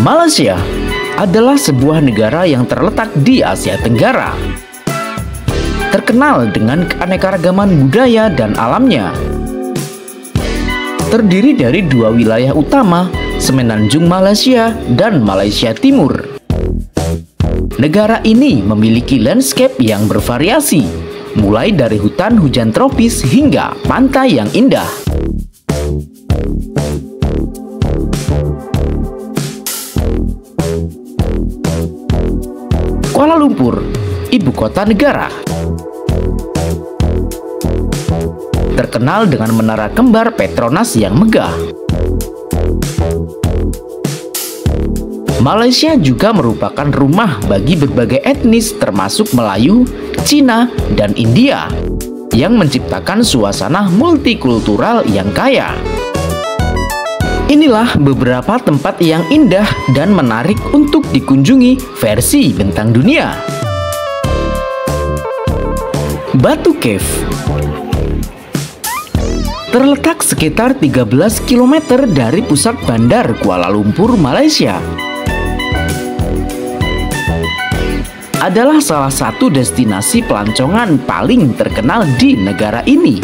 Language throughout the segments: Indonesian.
Malaysia adalah sebuah negara yang terletak di Asia Tenggara. Terkenal dengan keanekaragaman budaya dan alamnya. Terdiri dari dua wilayah utama, Semenanjung Malaysia dan Malaysia Timur. Negara ini memiliki landscape yang bervariasi, mulai dari hutan hujan tropis hingga pantai yang indah. Kuala Lumpur, ibu kota negara. Terkenal dengan menara kembar Petronas yang megah. Malaysia juga merupakan rumah bagi berbagai etnis termasuk Melayu, Cina, dan India yang menciptakan suasana multikultural yang kaya. Inilah beberapa tempat yang indah dan menarik untuk dikunjungi versi Bintang Dunia. Batu Cave terletak sekitar 13 km dari pusat bandar Kuala Lumpur, Malaysia. Adalah salah satu destinasi pelancongan paling terkenal di negara ini.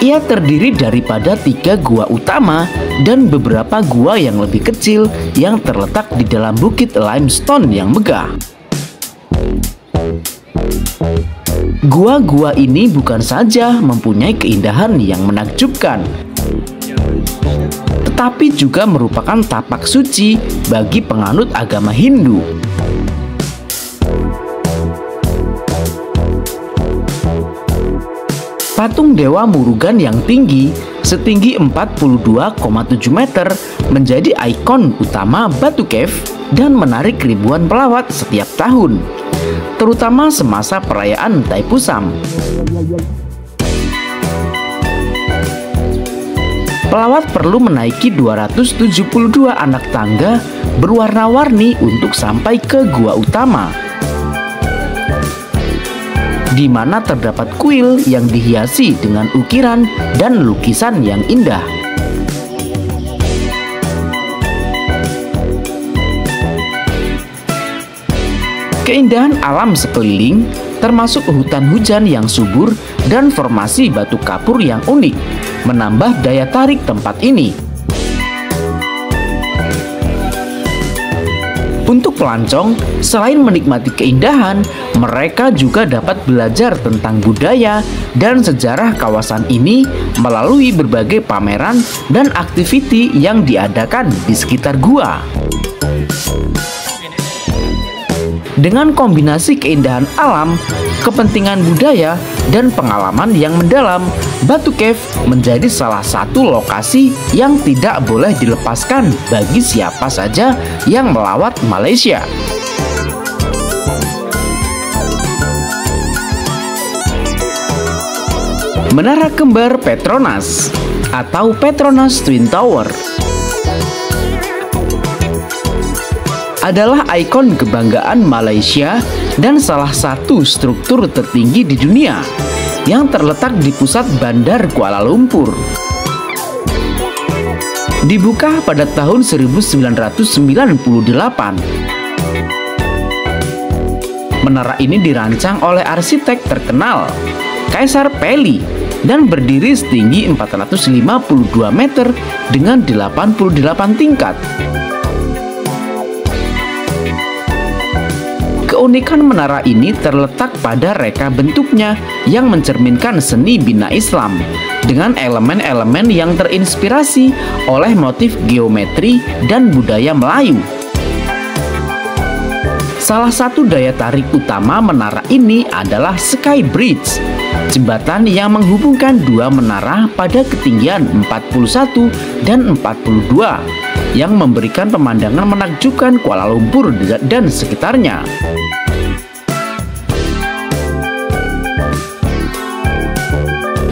Ia terdiri daripada 3 gua utama dan beberapa gua yang lebih kecil yang terletak di dalam bukit limestone yang megah. Gua-gua ini bukan saja mempunyai keindahan yang menakjubkan, tetapi juga merupakan tapak suci bagi penganut agama Hindu. Patung Dewa Murugan yang tinggi, setinggi 42,7 meter, menjadi ikon utama Batu Cave dan menarik ribuan pelawat setiap tahun, terutama semasa perayaan Taipusam. Pelawat perlu menaiki 272 anak tangga berwarna-warni untuk sampai ke gua utama, di mana terdapat kuil yang dihiasi dengan ukiran dan lukisan yang indah. Keindahan alam sekeliling, termasuk hutan hujan yang subur dan formasi batu kapur yang unik, menambah daya tarik tempat ini. Untuk pelancong, selain menikmati keindahan, mereka juga dapat belajar tentang budaya dan sejarah kawasan ini melalui berbagai pameran dan aktiviti yang diadakan di sekitar gua. Dengan kombinasi keindahan alam, kepentingan budaya, dan pengalaman yang mendalam, Batu Cave menjadi salah satu lokasi yang tidak boleh dilepaskan bagi siapa saja yang melawat Malaysia. Menara Kembar Petronas atau Petronas Twin Tower adalah ikon kebanggaan Malaysia dan salah satu struktur tertinggi di dunia yang terletak di pusat bandar Kuala Lumpur. Dibuka pada tahun 1998. Menara ini dirancang oleh arsitek terkenal Kaisar Pelly dan berdiri setinggi 452 meter dengan 88 tingkat. Keunikan menara ini terletak pada reka bentuknya yang mencerminkan seni bina Islam dengan elemen-elemen yang terinspirasi oleh motif geometri dan budaya Melayu. Salah satu daya tarik utama menara ini adalah Sky Bridge, jembatan yang menghubungkan dua menara pada ketinggian 41 dan 42 yang memberikan pemandangan menakjubkan Kuala Lumpur dan sekitarnya.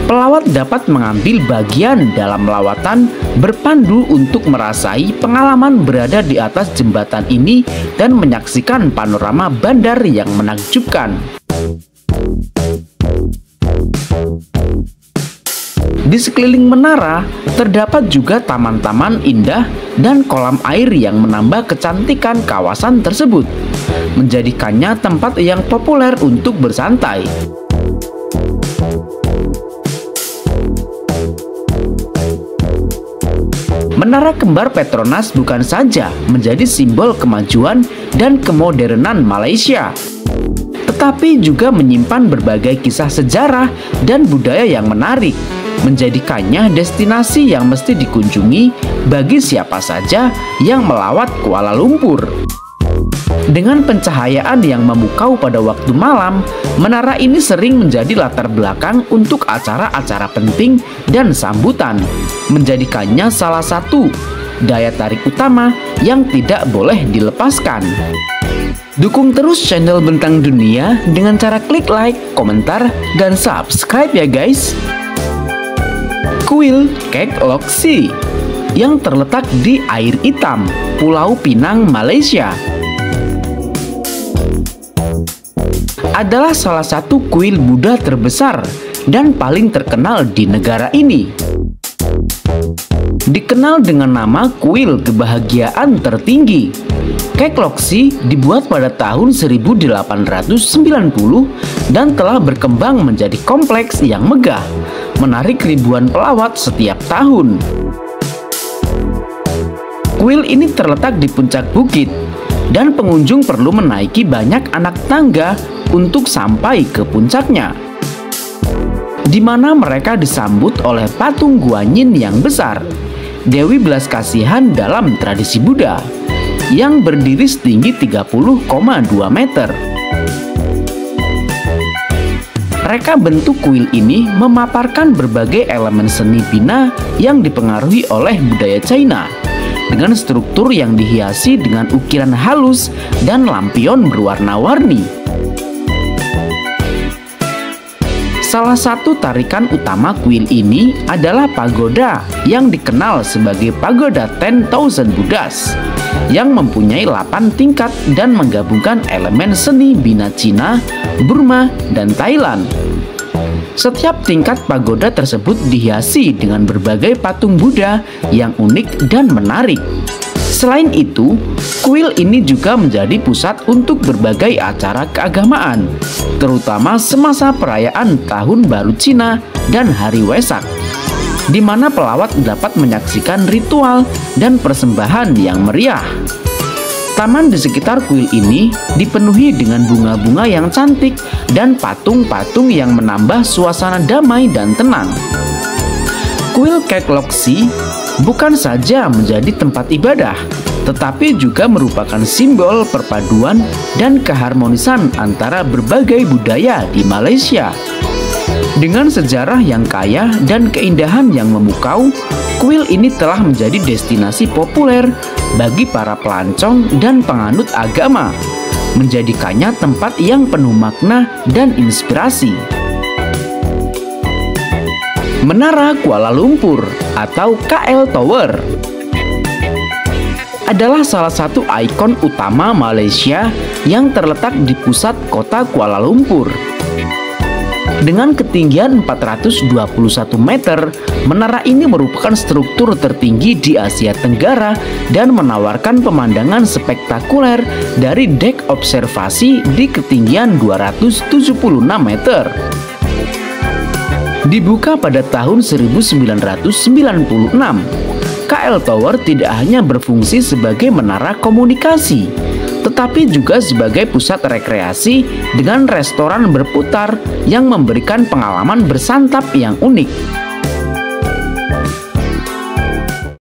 Pelawat dapat mengambil bagian dalam lawatan berpandu untuk merasai pengalaman berada di atas jembatan ini dan menyaksikan panorama bandar yang menakjubkan. Di sekeliling menara terdapat juga taman-taman indah dan kolam air yang menambah kecantikan kawasan tersebut, menjadikannya tempat yang populer untuk bersantai. Menara kembar Petronas bukan saja menjadi simbol kemajuan dan kemodernan Malaysia, tetapi juga menyimpan berbagai kisah sejarah dan budaya yang menarik, menjadikannya destinasi yang mesti dikunjungi bagi siapa saja yang melawat Kuala Lumpur. Dengan pencahayaan yang memukau pada waktu malam, menara ini sering menjadi latar belakang untuk acara-acara penting dan sambutan, menjadikannya salah satu daya tarik utama yang tidak boleh dilepaskan. Dukung terus channel Bentang Dunia dengan cara klik like, komentar, dan subscribe ya guys. Kuil Kek Lok Si yang terletak di Air Hitam, Pulau Pinang, Malaysia, adalah salah satu kuil Buddha terbesar dan paling terkenal di negara ini. Dikenal dengan nama Kuil Kebahagiaan Tertinggi, Kek Lok Si dibuat pada tahun 1890 dan telah berkembang menjadi kompleks yang megah, menarik ribuan pelawat setiap tahun. Kuil ini terletak di puncak bukit dan pengunjung perlu menaiki banyak anak tangga untuk sampai ke puncaknya, di mana mereka disambut oleh patung Guanyin yang besar, Dewi Belas Kasihan dalam tradisi Buddha, yang berdiri setinggi 30,2 meter. Reka bentuk kuil ini memaparkan berbagai elemen seni Bina yang dipengaruhi oleh budaya China, dengan struktur yang dihiasi dengan ukiran halus dan lampion berwarna-warni. Salah satu tarikan utama kuil ini adalah pagoda yang dikenal sebagai Pagoda 10,000 Buddhas, yang mempunyai 8 tingkat dan menggabungkan elemen seni Bina Cina, Burma, dan Thailand. Setiap tingkat pagoda tersebut dihiasi dengan berbagai patung Buddha yang unik dan menarik. Selain itu, kuil ini juga menjadi pusat untuk berbagai acara keagamaan, terutama semasa perayaan Tahun Baru Cina dan Hari Wesak, di mana pelawat dapat menyaksikan ritual dan persembahan yang meriah. Taman di sekitar kuil ini dipenuhi dengan bunga-bunga yang cantik dan patung-patung yang menambah suasana damai dan tenang. Kuil Kek Lok Si bukan saja menjadi tempat ibadah, tetapi juga merupakan simbol perpaduan dan keharmonisan antara berbagai budaya di Malaysia. Dengan sejarah yang kaya dan keindahan yang memukau, kuil ini telah menjadi destinasi populer bagi para pelancong dan penganut agama, menjadikannya tempat yang penuh makna dan inspirasi. Menara Kuala Lumpur atau KL Tower adalah salah satu ikon utama Malaysia yang terletak di pusat kota Kuala Lumpur. Dengan ketinggian 421 meter, menara ini merupakan struktur tertinggi di Asia Tenggara dan menawarkan pemandangan spektakuler dari dek observasi di ketinggian 276 meter. Dibuka pada tahun 1996, KL Tower tidak hanya berfungsi sebagai menara komunikasi, tetapi juga sebagai pusat rekreasi dengan restoran berputar yang memberikan pengalaman bersantap yang unik.